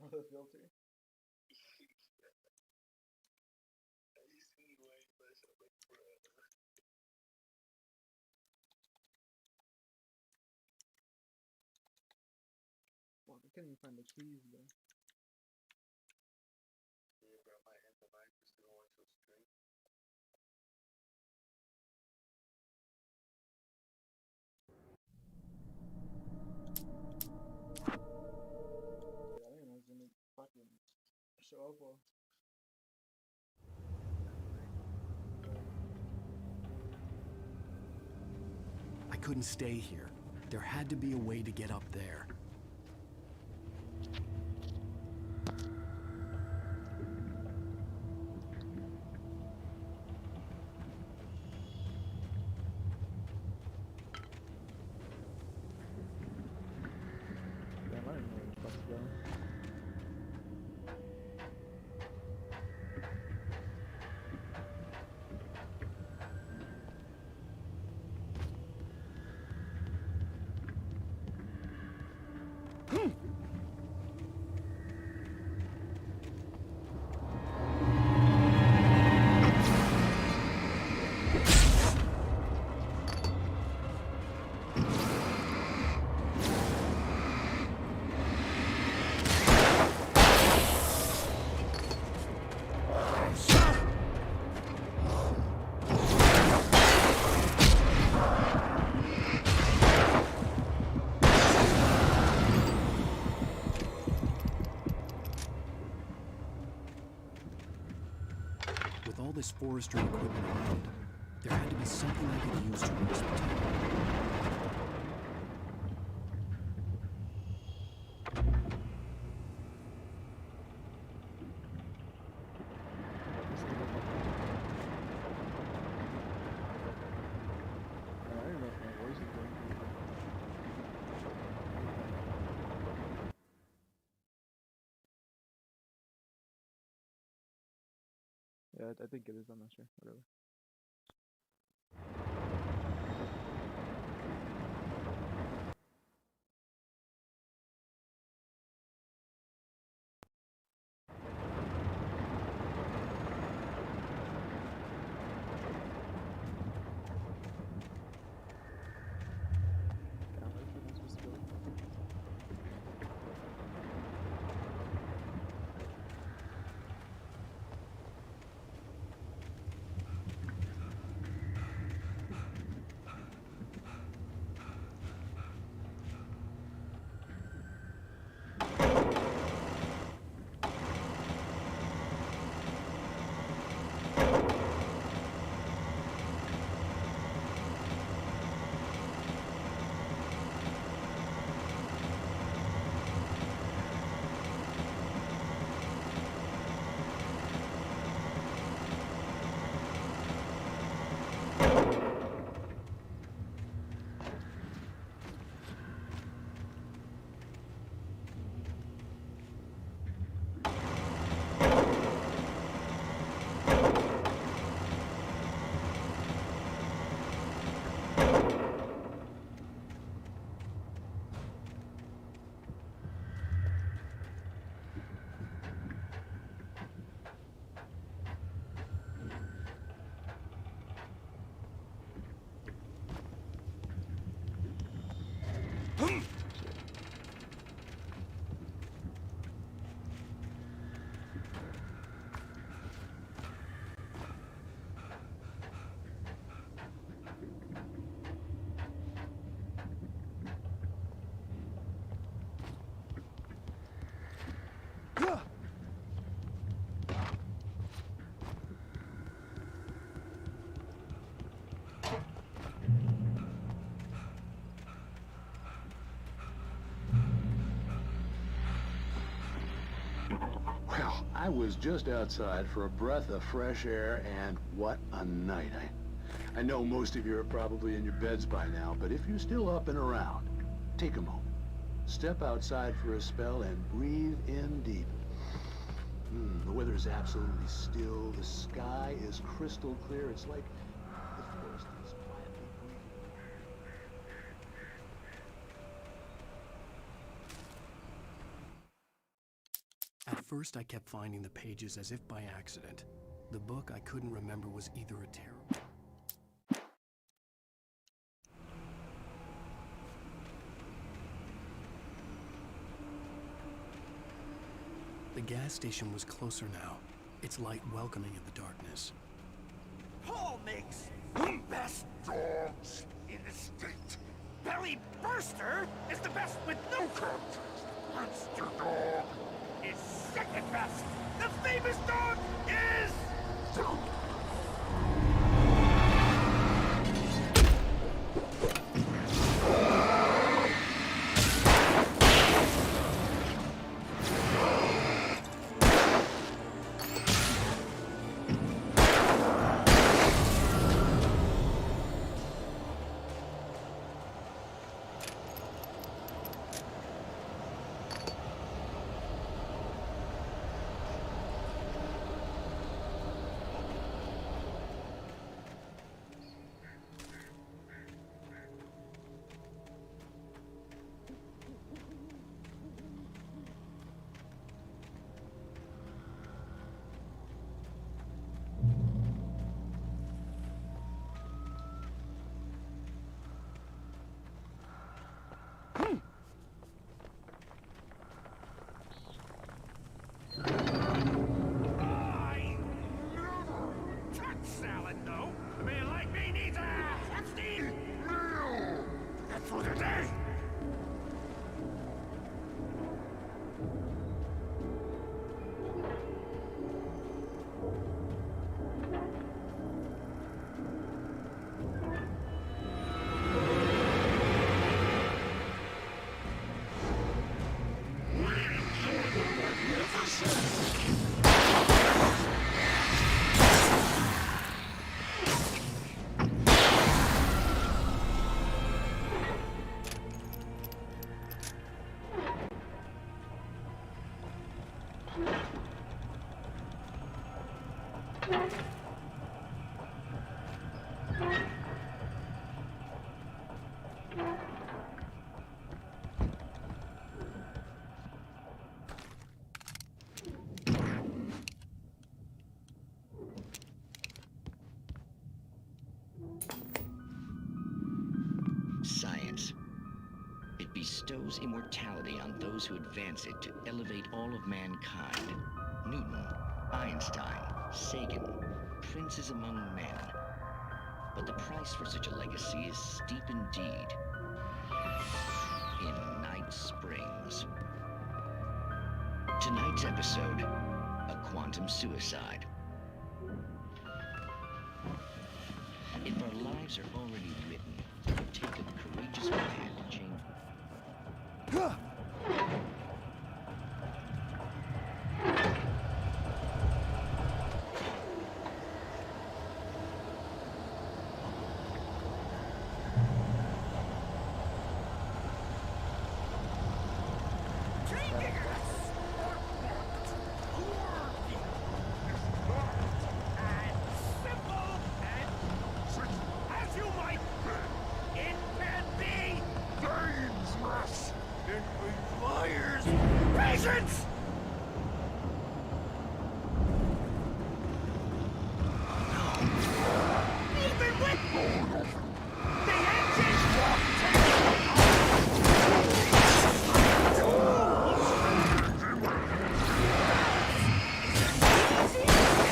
Oh, the filter. Fuck, I couldn't even find the keys though. Yeah, I didn't know it was gonna fucking show up all. I couldn't stay here. There had to be a way to get up there. Damn, I didn't know where the fuck to go. With all this forestry equipment around, there had to be something I could use to reach the top. I didn't know if my voice was going through. Yeah, I think it is. I'm not sure. Whatever. Damn, where the fuck am I supposed to go? Well, I was just outside for a breath of fresh air, and what a night. I know most of you are probably in your beds by now, but if you're still up and around, take a moment. Step outside for a spell and breathe in deep. The weather is absolutely still. The sky is crystal clear. It's like the forest is quietly breathing. first, I kept finding the pages as if by accident. The book I couldn't remember was either a terrible... The gas station was closer now, its light welcoming in the darkness. Paul makes the best dogs in the state. Belly Burster is the best with no contest. Monster Dog is second best. The famous dog is... Science. It bestows immortality on those who advance it to elevate all of mankind. Newton, Einstein, Sagan, princes among men. But the price for such a legacy is steep indeed. In Night Springs. Tonight's episode, a quantum suicide. If our lives are already written, it would take a courageous man to change. Patience! Even with the engines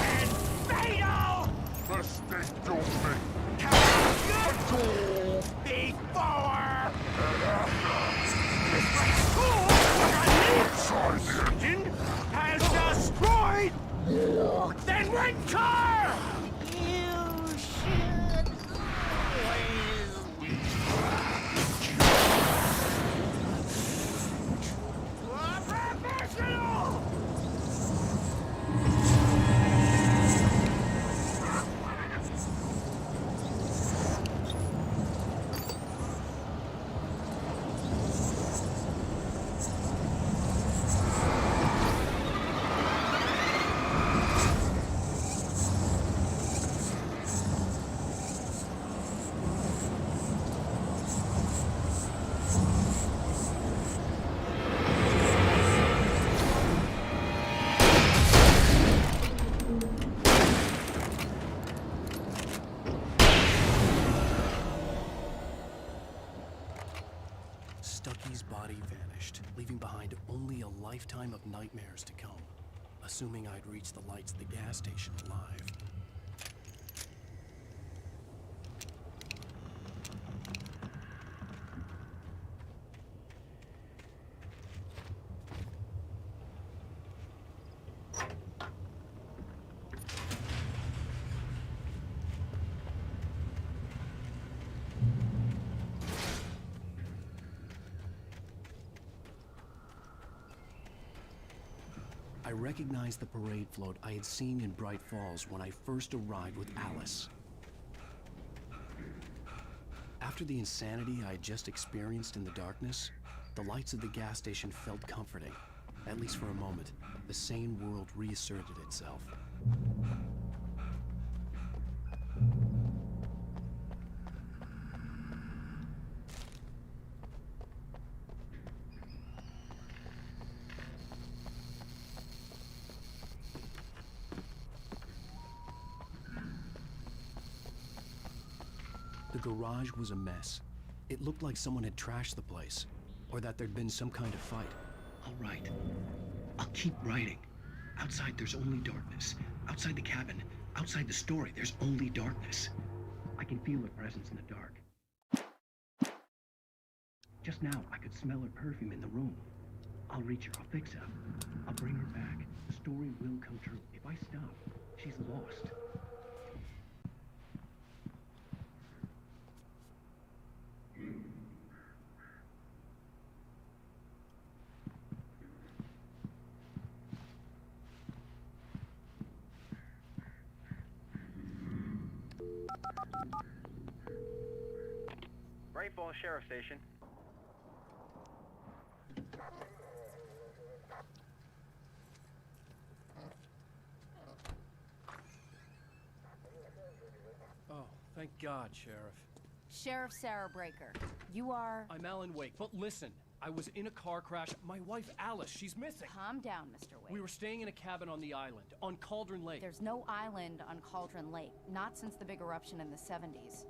and fatal! Mistake don't make. Before! Engine has destroyed the wind car! You should be a lifetime of nightmares to come, assuming I'd reach the lights at the gas station alive. I recognized the parade float I had seen in Bright Falls when I first arrived with Alice. After the insanity I had just experienced in the darkness, the lights of the gas station felt comforting. At least for a moment, the sane world reasserted itself. The garage was a mess. It looked like someone had trashed the place, or that there'd been some kind of fight. I'll write. I'll keep writing. Outside, there's only darkness. Outside the cabin, outside the story, there's only darkness. I can feel her presence in the dark. Just now, I could smell her perfume in the room. I'll reach her. I'll fix her. I'll bring her back. The story will come true. If I stop, she's lost. Bright Falls Sheriff Station. Oh, thank God, Sheriff. Sheriff Sarah Breaker. You are... I'm Alan Wake, but listen, I was in a car crash. My wife, Alice, she's missing. Calm down, Mr. Wake. We were staying in a cabin on the island, on Cauldron Lake. There's no island on Cauldron Lake, not since the big eruption in the 70s.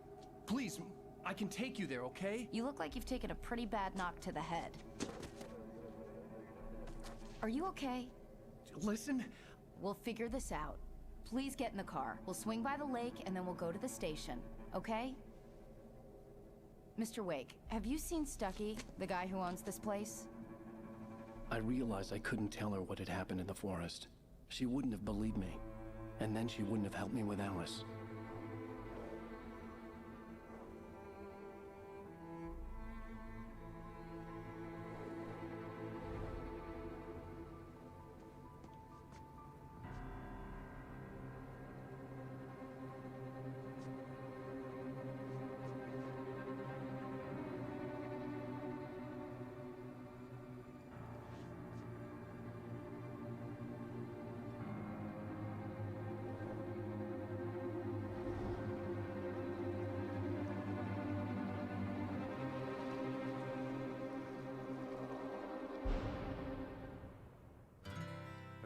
Please, I can take you there, okay? You look like you've taken a pretty bad knock to the head. Are you okay? Listen. We'll figure this out. Please get in the car. We'll swing by the lake and then we'll go to the station, okay? Mr. Wake, have you seen Stucky, the guy who owns this place? I realized I couldn't tell her what had happened in the forest. She wouldn't have believed me. And then she wouldn't have helped me with Alice.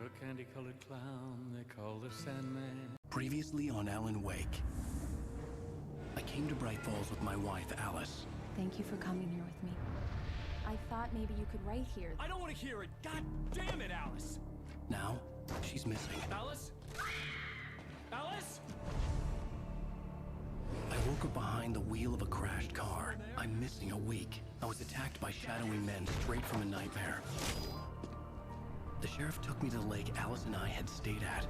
A candy-colored clown they call the Sandman. Previously on Alan Wake. I came to Bright Falls with my wife, Alice. Thank you for coming here with me. I thought maybe you could write here. I don't want to hear it! God damn it, Alice! Now, she's missing. Alice? Alice? I woke up behind the wheel of a crashed car. I'm missing a week. I was attacked by shadowy men straight from a nightmare. The sheriff took me to the lake Alice and I had stayed at,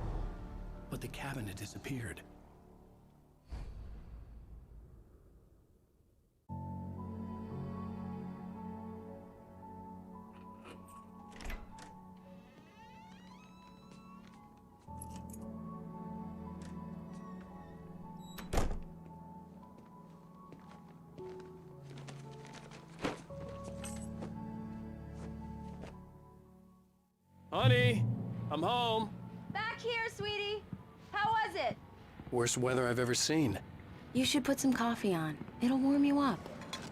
but the cabin had disappeared. Honey, I'm home. Back here, sweetie. How was it? Worst weather I've ever seen. You should put some coffee on. It'll warm you up.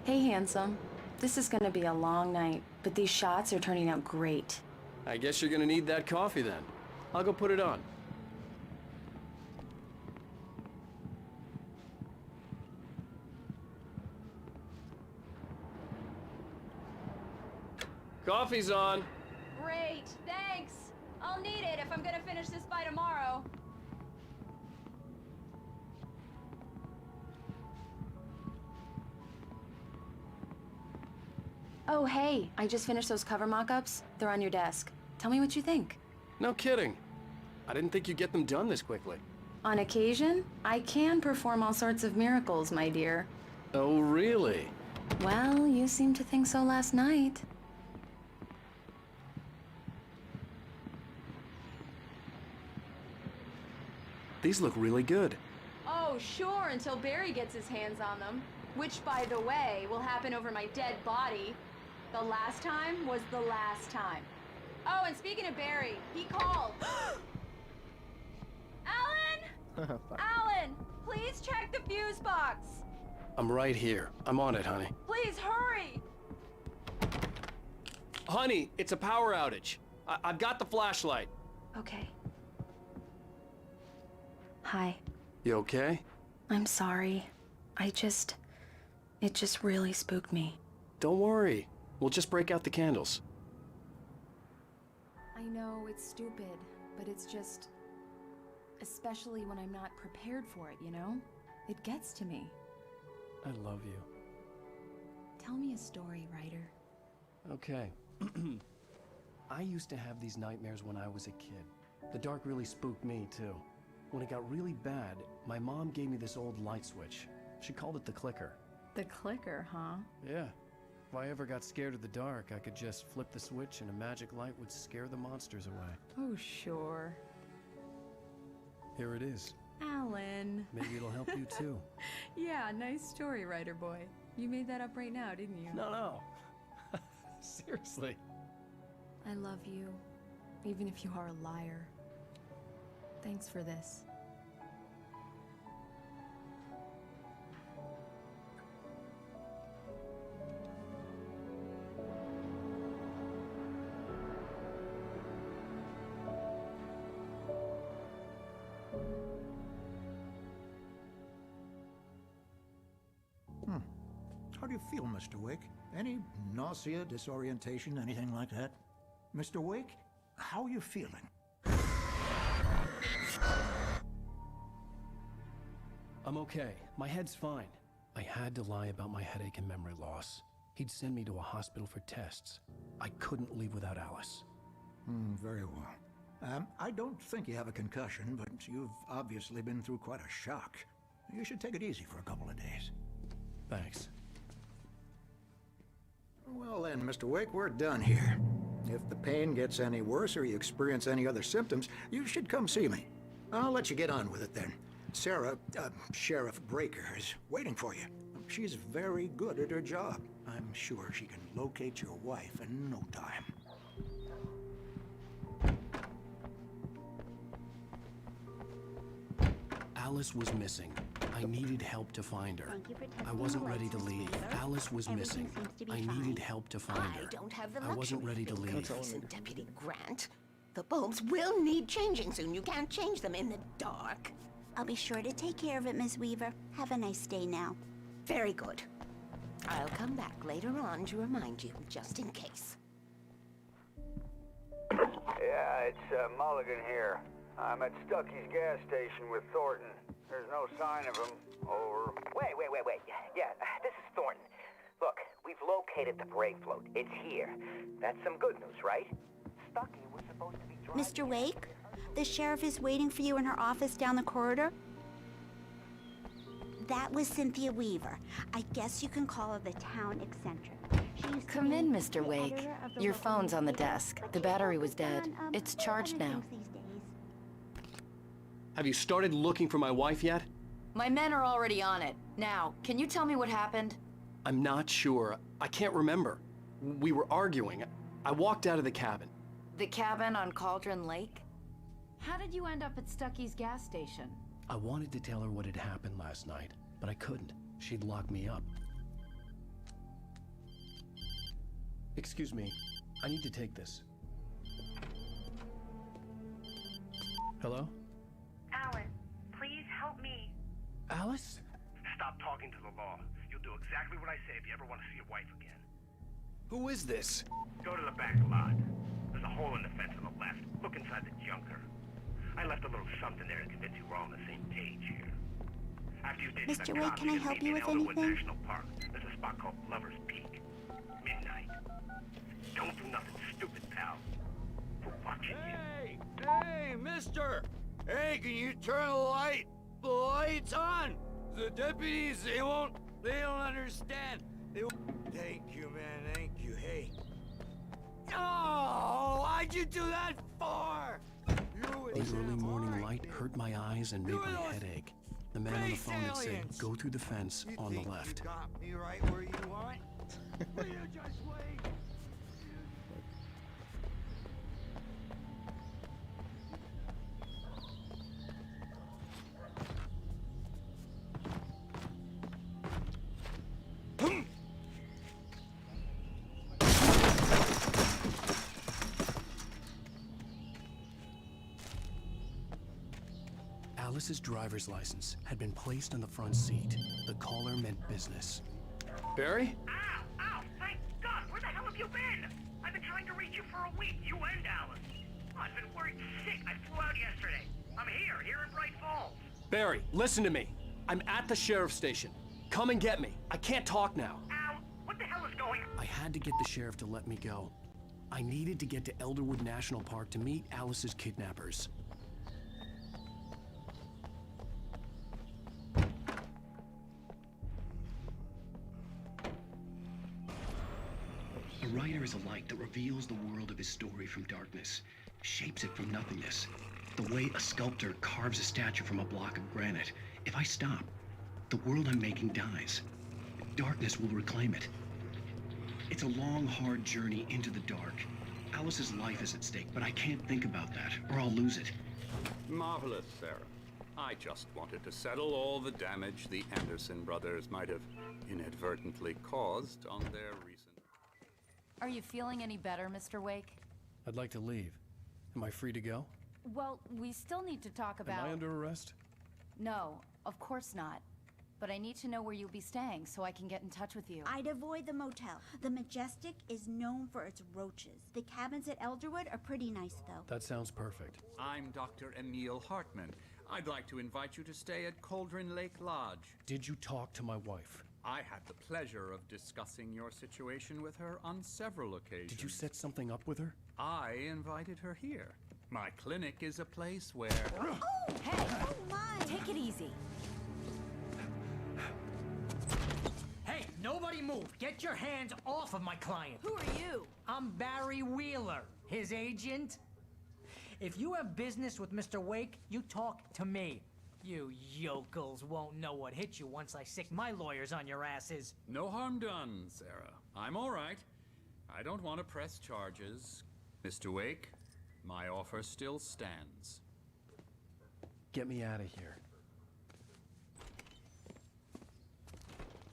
Hey, handsome. This is gonna be a long night, but these shots are turning out great. I guess you're gonna need that coffee then. I'll go put it on. Coffee's on. Great. I'll need it if I'm gonna finish this by tomorrow. Oh, hey, I just finished those cover mock-ups. They're on your desk. Tell me what you think. No kidding. I didn't think you'd get them done this quickly. On occasion, I can perform all sorts of miracles, my dear. Oh, really? Well, you seemed to think so last night. These look really good. Oh, sure, until Barry gets his hands on them. Which, by the way, will happen over my dead body. The last time was the last time. Oh, and speaking of Barry, he called. Alan! Alan! Please check the fuse box! I'm right here. I'm on it, honey. Please hurry! Honey, it's a power outage. I've got the flashlight. Okay. Hi. You okay? I'm sorry. It just really spooked me. Don't worry. We'll just break out the candles. I know it's stupid, but it's just... Especially when I'm not prepared for it, you know? It gets to me. I love you. Tell me a story, writer. Okay. I used to have these nightmares when I was a kid. The dark really spooked me, too. When it got really bad, my mom gave me this old light switch. She called it the clicker. The clicker, huh? Yeah. If I ever got scared of the dark, I could just flip the switch and a magic light would scare the monsters away. Oh, sure. Here it is. Alan. Maybe it'll help you, too. Yeah, nice story, writer boy. You made that up right now, didn't you? No. Seriously. I love you, even if you are a liar. Thanks for this. How do you feel, Mr. Wake? Any nausea, disorientation, anything like that? Mr. Wake, how are you feeling? I'm okay. My head's fine. I had to lie about my headache and memory loss. He'd send me to a hospital for tests. I couldn't leave without Alice. Very well. I don't think you have a concussion, but you've obviously been through quite a shock. You should take it easy for a couple of days. Thanks. Well then, Mr. Wake, we're done here. If the pain gets any worse or you experience any other symptoms, you should come see me. I'll let you get on with it then. Sarah, Sheriff Breaker, is waiting for you. She's very good at her job. I'm sure she can locate your wife in no time. Alice was missing. I needed help to find her. I wasn't ready to leave. Alice was missing. I needed help to find her. I don't have the I wasn't ready to leave. Listen, Deputy Grant. The bulbs will need changing soon. You can't change them in the dark. I'll be sure to take care of it, Miss Weaver. Have a nice day now. Very good. I'll come back later on to remind you, just in case. Yeah, it's Mulligan here. I'm at Stucky's gas station with Thornton. There's no sign of him. Over. Wait. Yeah, this is Thornton. Look, we've located the brake float. It's here. That's some good news, right? Stucky was supposed to be driving... Mr. Wake, the sheriff is waiting for you in her office down the corridor. That was Cynthia Weaver. I guess you can call her the town eccentric. Come in, Mr. Wake. Your phone's on the desk. The battery was dead. It's charged now. Have you started looking for my wife yet? My men are already on it. Now, can you tell me what happened? I'm not sure. I can't remember. We were arguing. I walked out of the cabin. The cabin on Cauldron Lake? How did you end up at Stucky's gas station? I wanted to tell her what had happened last night, but I couldn't. She'd lock me up. Excuse me. I need to take this. Hello? Alan, please help me. Alice? Stop talking to the law. You'll do exactly what I say if you ever want to see your wife again. Who is this? Go to the back lot. The There's a hole in the fence on the left. Look inside the junker. I left a little something there to convince you we're all on the same page here. After you ditch Mr. the Wake, cops, can I you help meet me you in with Elderwood anything? National Park. There's a spot called Lover's Peak. Midnight. Don't do nothing stupid, pal. We're watching you. Hey, mister! Hey, can you turn the lights on? The deputies, they don't understand. Thank you, man, thank you. Hey. Oh, why'd you do that for? The early morning light hurt my eyes and made my head ache. The man on the phone had said, go through the fence on the left. You got me right where you want? Will you just wait? Alice's driver's license had been placed on the front seat. The caller meant business. Barry? Ow! Ow! Thank God! Where the hell have you been? I've been trying to reach you for a week, you and Alice. I've been worried sick. I flew out yesterday. I'm here in Bright Falls. Barry, listen to me. I'm at the sheriff's station. Come and get me. I can't talk now. Al, what the hell is going on? I had to get the sheriff to let me go. I needed to get to Elderwood National Park to meet Alice's kidnappers. A writer is a light that reveals the world of his story from darkness, shapes it from nothingness. The way a sculptor carves a statue from a block of granite. If I stop, the world I'm making dies. Darkness will reclaim it. It's a long, hard journey into the dark. Alice's life is at stake, but I can't think about that, or I'll lose it. Marvelous, Sarah. I just wanted to settle all the damage the Anderson brothers might have inadvertently caused on their recent... Are you feeling any better, Mr. Wake? I'd like to leave. Am I free to go? Well, we still need to talk about... Am I under arrest? No, of course not. But I need to know where you'll be staying so I can get in touch with you. I'd avoid the motel. The Majestic is known for its roaches. The cabins at Elderwood are pretty nice, though. That sounds perfect. I'm Dr. Emil Hartman. I'd like to invite you to stay at Cauldron Lake Lodge. Did you talk to my wife? I had the pleasure of discussing your situation with her on several occasions. Did you set something up with her? I invited her here. My clinic is a place where... Oh, hey! Oh, my! Take it easy. Hey, nobody move! Get your hands off of my client! Who are you? I'm Barry Wheeler, his agent. If you have business with Mr. Wake, you talk to me. You yokels won't know what hit you once I sick my lawyers on your asses. No harm done, Sarah. I'm all right. I don't want to press charges. Mr. Wake, my offer still stands. Get me out of here.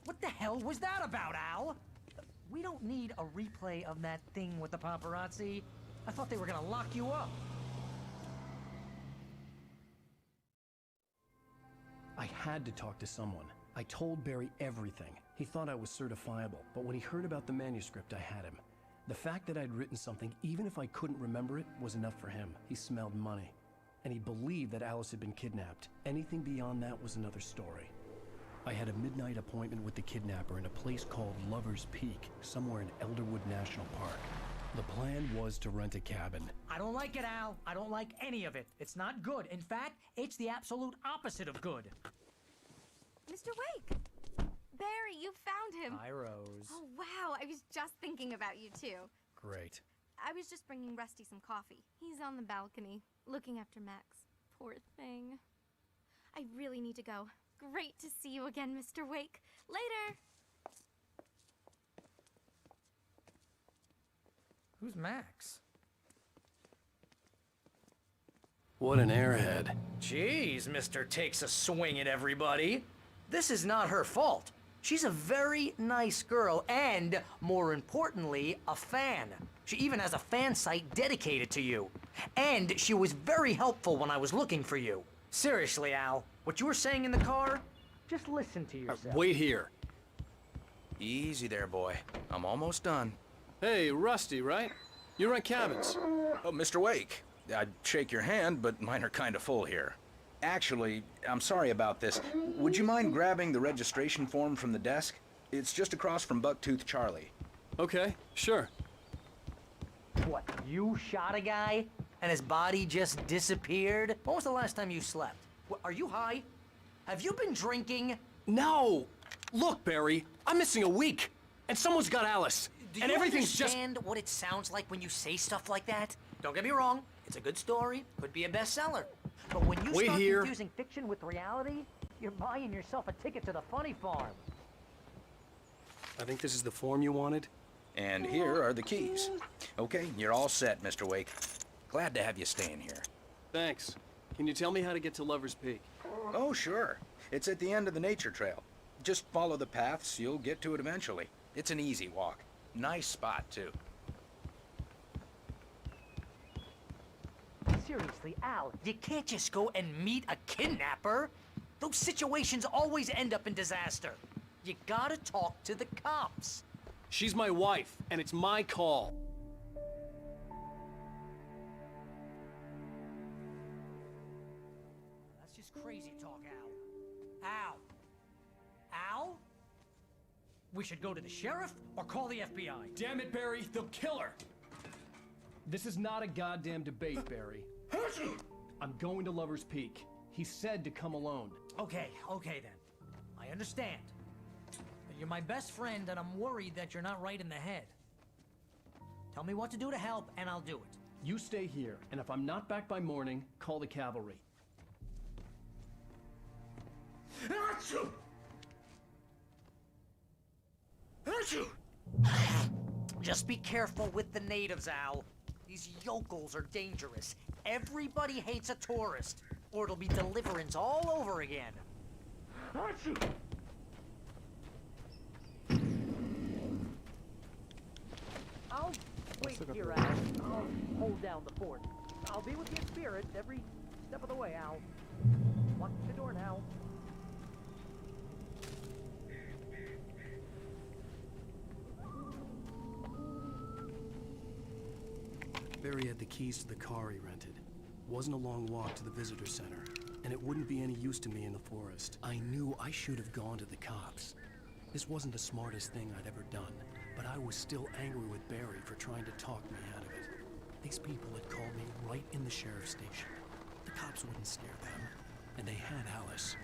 What the hell was that about, Al? We don't need a replay of that thing with the paparazzi. I thought they were gonna lock you up. I had to talk to someone. I told Barry everything. He thought I was certifiable, but when he heard about the manuscript, I had him. The fact that I'd written something, even if I couldn't remember it, was enough for him. He smelled money. And he believed that Alice had been kidnapped. Anything beyond that was another story. I had a midnight appointment with the kidnapper in a place called Lover's Peak, somewhere in Elderwood National Park. The plan was to rent a cabin. I don't like it, Al. I don't like any of it. It's not good. In fact, it's the absolute opposite of good. Mr. Wake! Barry, you found him! Hi, Rose. Oh, wow. I was just thinking about you, too. Great. I was just bringing Rusty some coffee. He's on the balcony, looking after Max. Poor thing. I really need to go. Great to see you again, Mr. Wake. Later! Who's Max? What an airhead. Jeez, Mr. Takes a swing at everybody. This is not her fault. She's a very nice girl and, more importantly, a fan. She even has a fan site dedicated to you. And she was very helpful when I was looking for you. Seriously, Al, what you were saying in the car, just listen to yourself. Wait here. Easy there, boy. I'm almost done. Hey, Rusty, right? You rent cabins. Oh, Mr. Wake, I'd shake your hand, but mine are kind of full here. Actually, I'm sorry about this. Would you mind grabbing the registration form from the desk? It's just across from Bucktooth Charlie. Okay, sure. What, you shot a guy? And his body just disappeared? When was the last time you slept? What, are you high? Have you been drinking? No! Look, Barry, I'm missing a week, and someone's got Alice. Do and you everything's understand what it sounds like when you say stuff like that? Don't get me wrong, it's a good story, could be a bestseller. But when you start confusing fiction with reality, you're buying yourself a ticket to the funny farm. I think this is the form you wanted. And here are the keys. Okay, you're all set, Mr. Wake. Glad to have you staying here. Thanks. Can you tell me how to get to Lover's Peak? Oh, sure. It's at the end of the nature trail. Just follow the paths, you'll get to it eventually. It's an easy walk. Nice spot, too. Seriously, Al, you can't just go and meet a kidnapper. Those situations always end up in disaster. You gotta talk to the cops. She's my wife, and it's my call. That's just crazy talk, Al. Al? Al? We should go to the sheriff or call the FBI. Damn it, Barry, they'll kill her. This is not a goddamn debate, Barry. I'm going to Lover's Peak. He said to come alone. Okay then. I understand. But you're my best friend, and I'm worried that you're not right in the head. Tell me what to do to help, and I'll do it. You stay here, and if I'm not back by morning, call the cavalry. Just be careful with the natives, Al. These yokels are dangerous. Everybody hates a tourist, or it'll be Deliverance all over again. I'll wait here, Al. I'll hold down the fort. I'll be with you in spirit every step of the way, Al. Lock the door now. Barry had the keys to the car he rented. Wasn't a long walk to the visitor center, and it wouldn't be any use to me in the forest. I knew I should have gone to the cops. This wasn't the smartest thing I'd ever done, but I was still angry with Barry for trying to talk me out of it. These people had called me right in the sheriff's station. The cops wouldn't scare them, and they had Alice.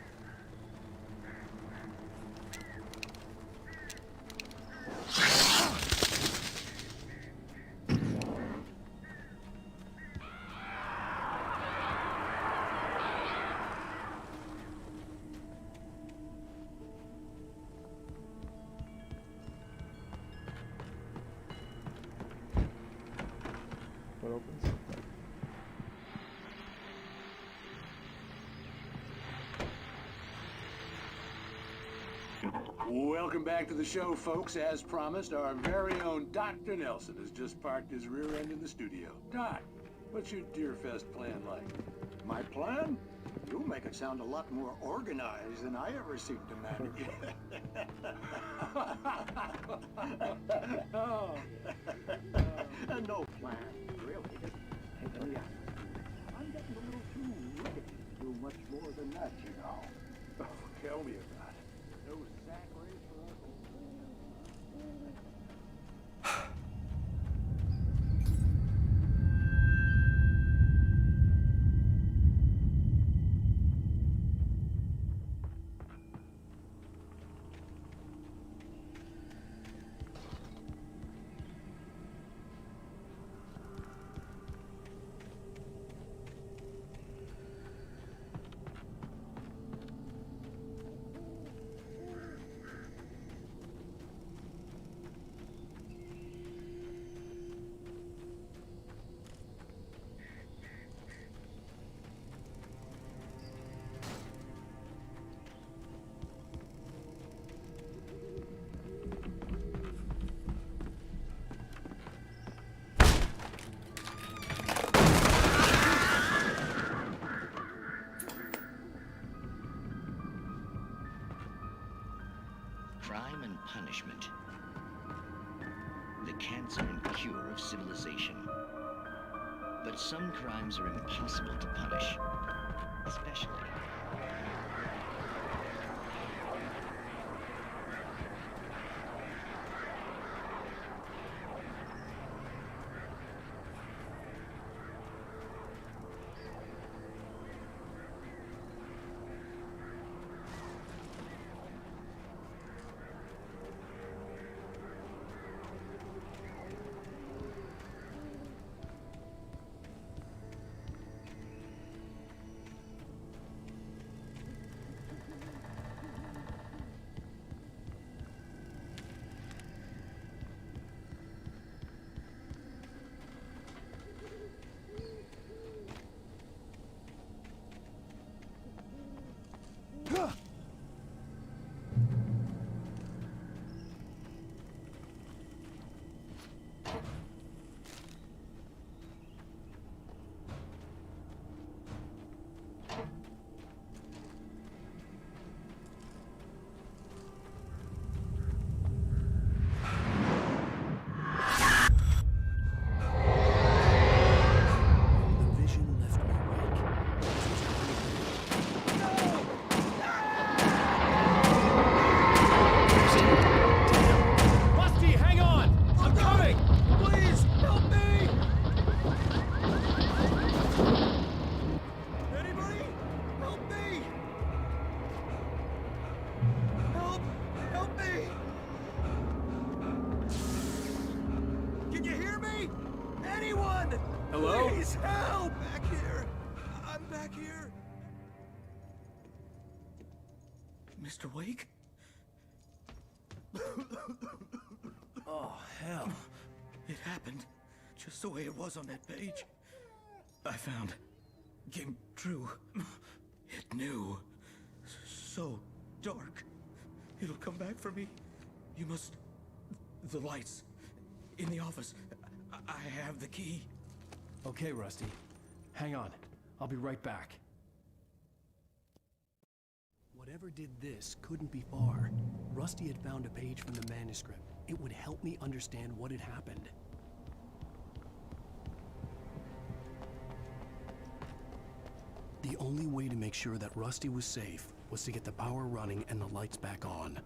What opens? Welcome back to the show, folks. As promised, our very own Dr. Nelson has just parked his rear end in the studio. Doc, what's your Deerfest plan like? My plan? You make it sound a lot more organized than I ever seem to manage. No plan, really. I tell ya, I'm getting a little too rickety to do much more than that, you know. Oh, tell me about it. No sack race for us. Crime and punishment. The cancer and cure of civilization. But some crimes are impossible to punish. Especially. Hello? Please help! Back here! I'm back here! Mr. Wake? Oh, hell. It happened just the way it was on that page. I found. Came true. It knew. So dark. It'll come back for me. You must... The lights. In the office. I have the key. Okay, Rusty. Hang on. I'll be right back. Whatever did this couldn't be far. Rusty had found a page from the manuscript. It would help me understand what had happened. The only way to make sure that Rusty was safe was to get the power running and the lights back on.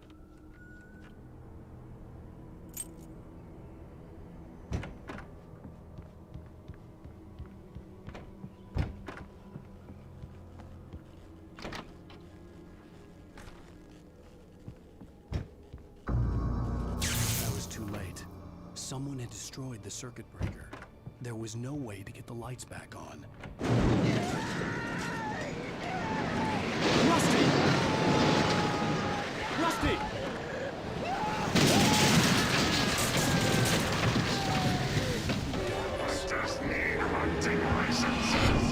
Someone had destroyed the circuit breaker. There was no way to get the lights back on. Rusty! Rusty! Monsters need hunting licenses.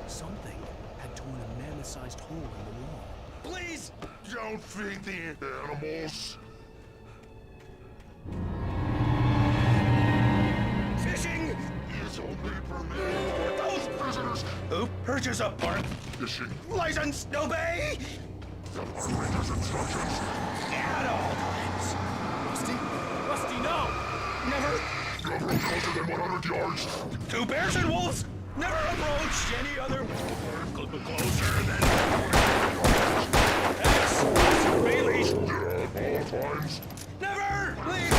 Something had torn a mammoth-sized hole in the wall. Please! Don't feed the animals. Fishing is only permitted for those prisoners who purchase a park fishing license. Obey the operator's instructions at all times. Rusty? Rusty, no! Never closer than 100 yards. Two bears and wolves. Never approach any other. Closer than. X. Bailey's. All times. Never leave.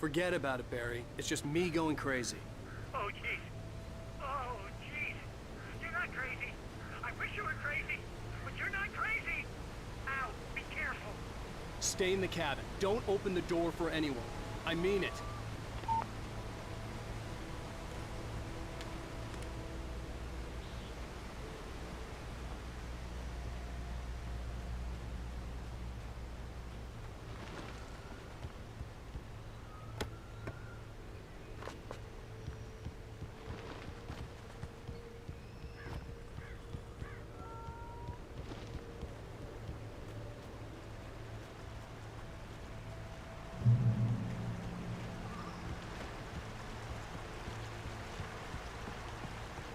Forget about it, Barry. It's just me going crazy. Oh, jeez. Oh, jeez. You're not crazy. I wish you were crazy, but you're not crazy. Ow, be careful. Stay in the cabin. Don't open the door for anyone. I mean it.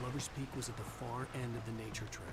Lover's Peak was at the far end of the nature trail.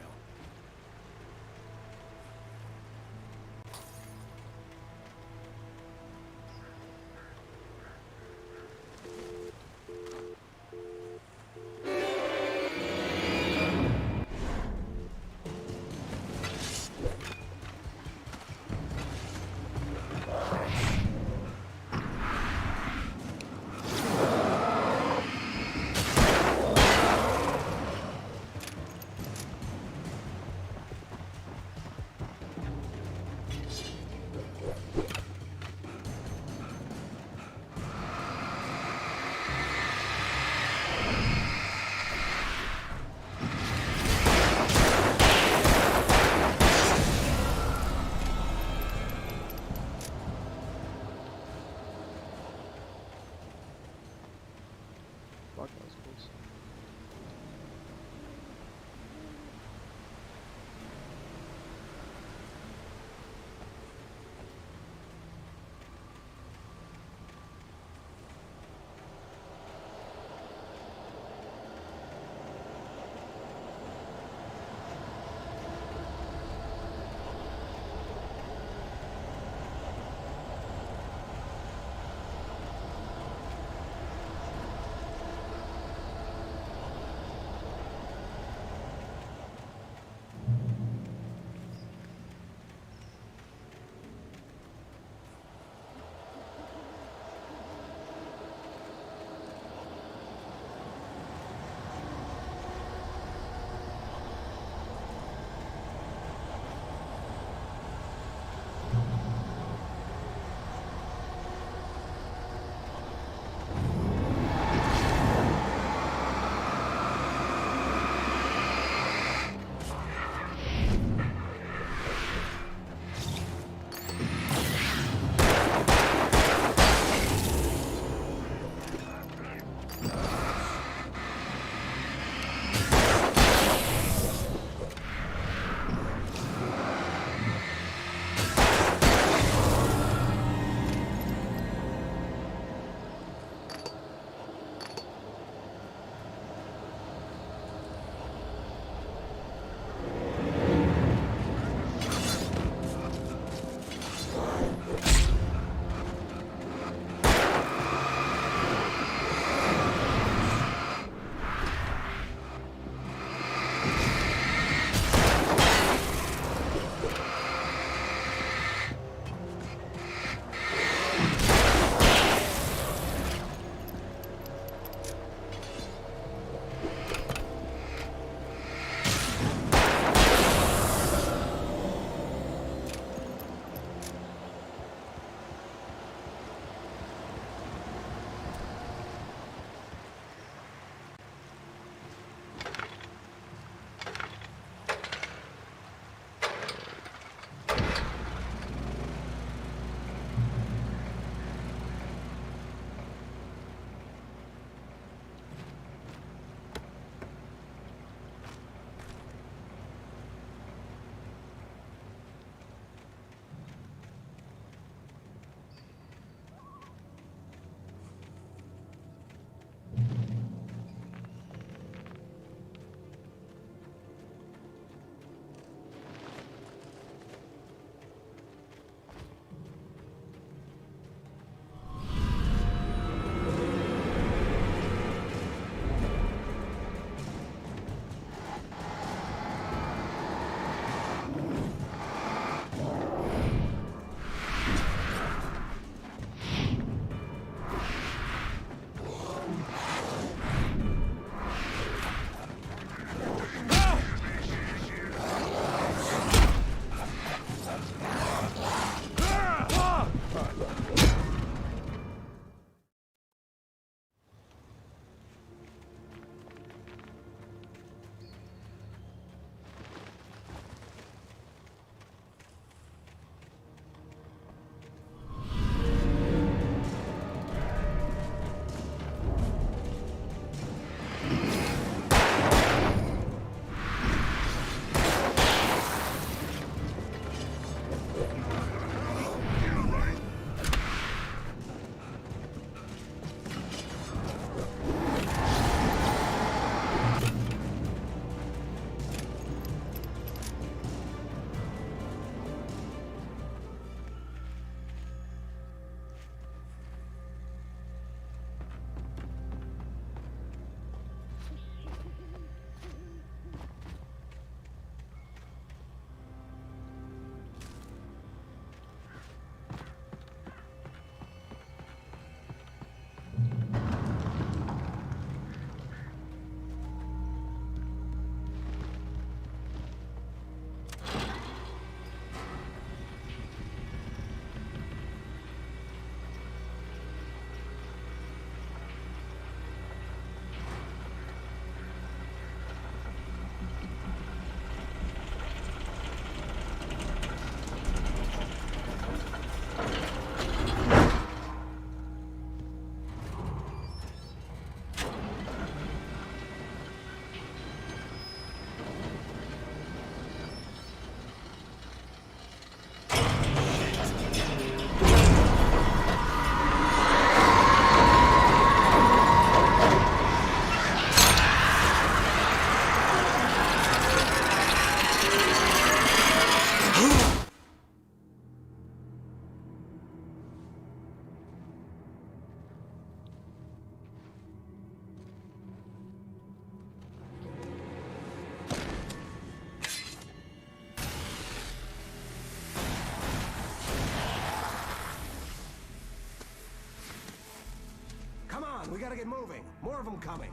on, we gotta get moving. More of them coming.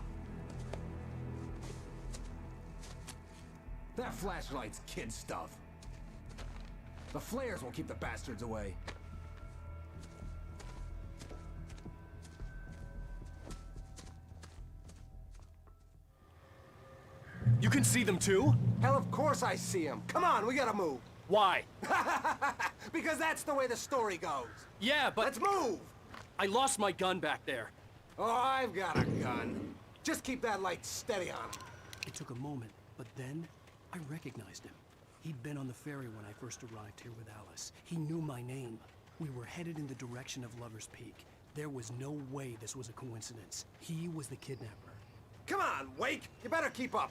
That flashlight's kid stuff. The flares will keep the bastards away. You can see them too? Hell, of course I see them. Come on, we gotta move. Why? Because that's the way the story goes. Yeah, but... Let's move! I lost my gun back there. Oh, I've got a gun. Just keep that light steady on him. It took a moment, but then I recognized him. He'd been on the ferry when I first arrived here with Alice. He knew my name. We were headed in the direction of Lover's Peak. There was no way this was a coincidence. He was the kidnapper. Come on, Wake! You better keep up.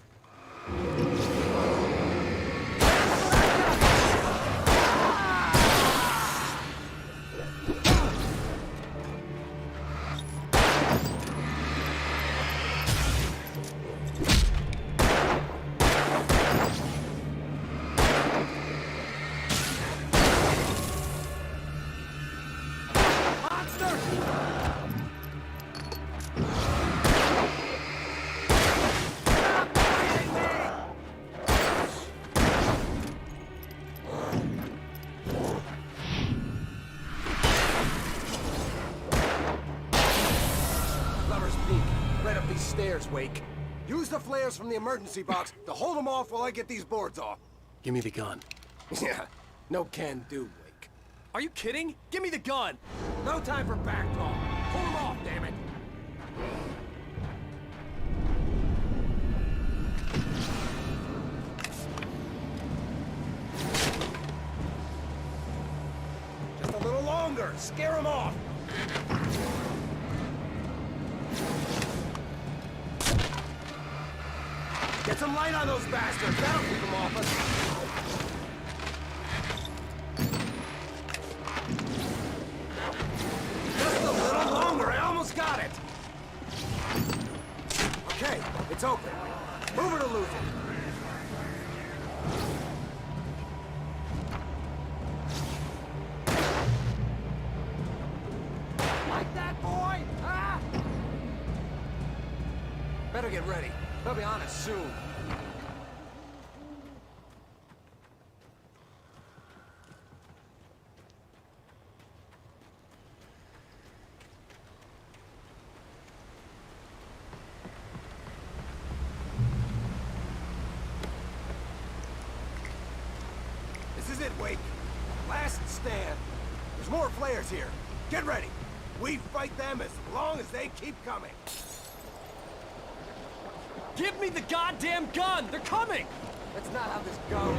Stairs, Wake. Use the flares from the emergency box to hold them off while I get these boards off. Give me the gun. Yeah, no can do, Wake. Are you kidding? Give me the gun! No time for back talk. Pull them off, damn it! Just a little longer. Scare them off. Get some light on those bastards. That'll keep them off us. Just a little longer. I almost got it. Okay, it's open. Move it or lose it. Like that, boy? Ah! Better get ready. They'll be on us soon. This is it, Wake. Last stand. There's more flares here. Get ready. We fight them as long as they keep coming. Give me the goddamn gun! They're coming! That's not how this goes.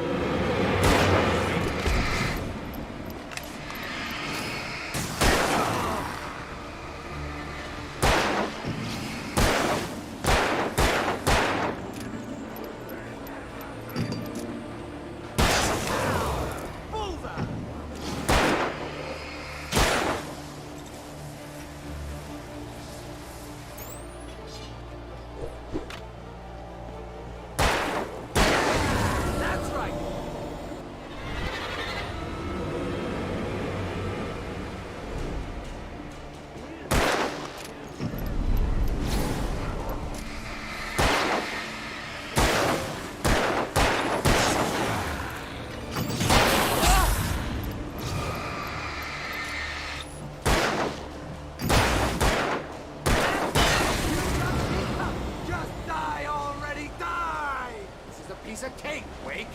Piece of cake, Wake.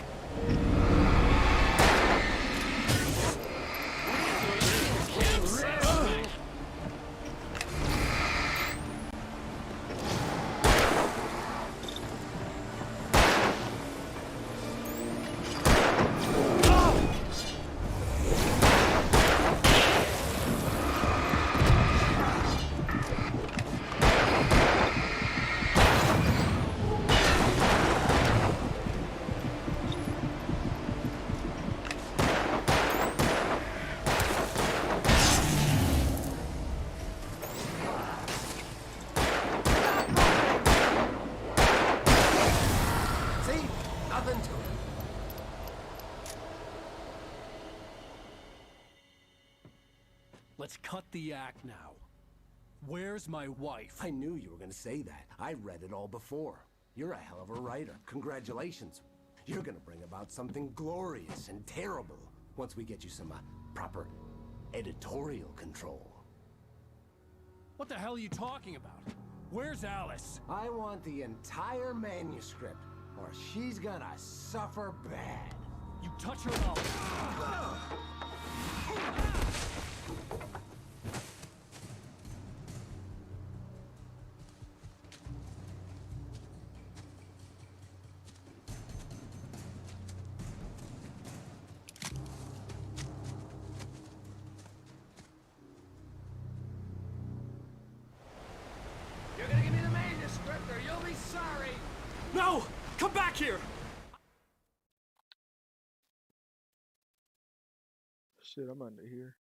Let's cut the act now. Where's my wife? I knew you were gonna say that. I read it all before. You're a hell of a writer. Congratulations. You're gonna bring about something glorious and terrible once we get you some proper editorial control. What the hell are you talking about? Where's Alice? I want the entire manuscript, or she's gonna suffer bad. You touch her and I'll... You're gonna give me the manuscript, or you'll be sorry! No! Come back here! Shit, I'm under here.